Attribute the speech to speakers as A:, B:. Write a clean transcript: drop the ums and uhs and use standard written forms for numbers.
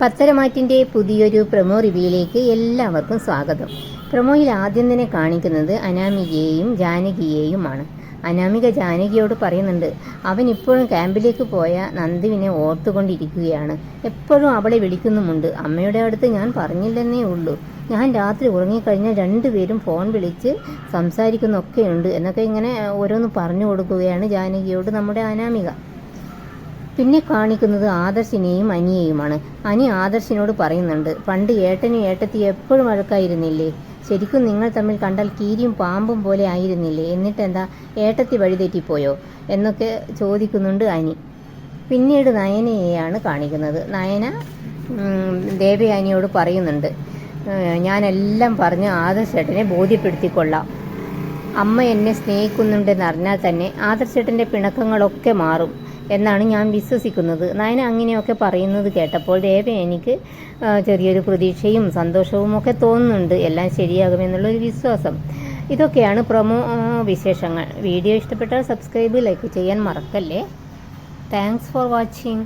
A: പത്തരമാറ്റിൻ്റെ പുതിയൊരു പ്രൊമോ റിവ്യൂയിലേക്ക് എല്ലാവർക്കും സ്വാഗതം. പ്രൊമോയിൽ ആദ്യം തന്നെ കാണിക്കുന്നത് അനാമികയെയും ജാനകിയെയുമാണ്. അനാമിക ജാനകിയോട് പറയുന്നുണ്ട്, അവൻ ഇപ്പോഴും ക്യാമ്പിലേക്ക് പോയ നന്ദുവിനെ ഓർത്തുകൊണ്ടിരിക്കുകയാണ്. എപ്പോഴും അവളെ വിളിക്കുന്നുമുണ്ട്. അമ്മയുടെ അടുത്ത് ഞാൻ പറഞ്ഞില്ലെന്നേ ഉള്ളൂ. ഞാൻ രാത്രി ഉറങ്ങിക്കഴിഞ്ഞാൽ രണ്ടുപേരും ഫോൺ വിളിച്ച് സംസാരിക്കുന്നൊക്കെയുണ്ട് എന്നൊക്കെ ഇങ്ങനെ ഓരോന്ന് പറഞ്ഞു കൊടുക്കുകയാണ് ജാനകിയോട് നമ്മുടെ അനാമിക. പിന്നെ കാണിക്കുന്നത് ആദർശിനെയും അനിയെയുമാണ്. അനി ആദർശിനോട് പറയുന്നുണ്ട്, പണ്ട് ഏട്ടനും ഏട്ടത്തി എപ്പോഴും വഴക്കായിരുന്നില്ലേ? ശരിക്കും നിങ്ങൾ തമ്മിൽ കണ്ടാൽ കീരിയും പാമ്പും പോലെ ആയിരുന്നില്ലേ? എന്നിട്ടെന്താ ഏട്ടത്തി വഴിതെറ്റിപ്പോയോ എന്നൊക്കെ ചോദിക്കുന്നുണ്ട് അനി. പിന്നീട് നയനയെയാണ് കാണിക്കുന്നത്. നയന ദേവയാനിയോട് പറയുന്നുണ്ട്, ഞാനെല്ലാം പറഞ്ഞ് ആദർശേട്ടനെ ബോധ്യപ്പെടുത്തിക്കൊള്ളാം. അമ്മ എന്നെ സ്നേഹിക്കുന്നുണ്ടെന്നറിഞ്ഞാൽ തന്നെ ആദർശേട്ടൻ്റെ പിണക്കങ്ങളൊക്കെ മാറും എന്നാണ് ഞാൻ വിശ്വസിക്കുന്നത്. നയന അങ്ങനെയൊക്കെ പറയുന്നത് കേട്ടപ്പോൾ എനിക്ക് ചെറിയൊരു പ്രതീക്ഷയും സന്തോഷവും ഒക്കെ തോന്നുന്നുണ്ട്. എല്ലാം ശരിയാകുമെന്നുള്ളൊരു വിശ്വാസം. ഇതൊക്കെയാണ് പ്രൊമോ വിശേഷങ്ങൾ. വീഡിയോ ഇഷ്ടപ്പെട്ടാൽ സബ്സ്ക്രൈബ്, ലൈക്ക് ചെയ്യാൻ മറക്കല്ലേ. Thanks for watching.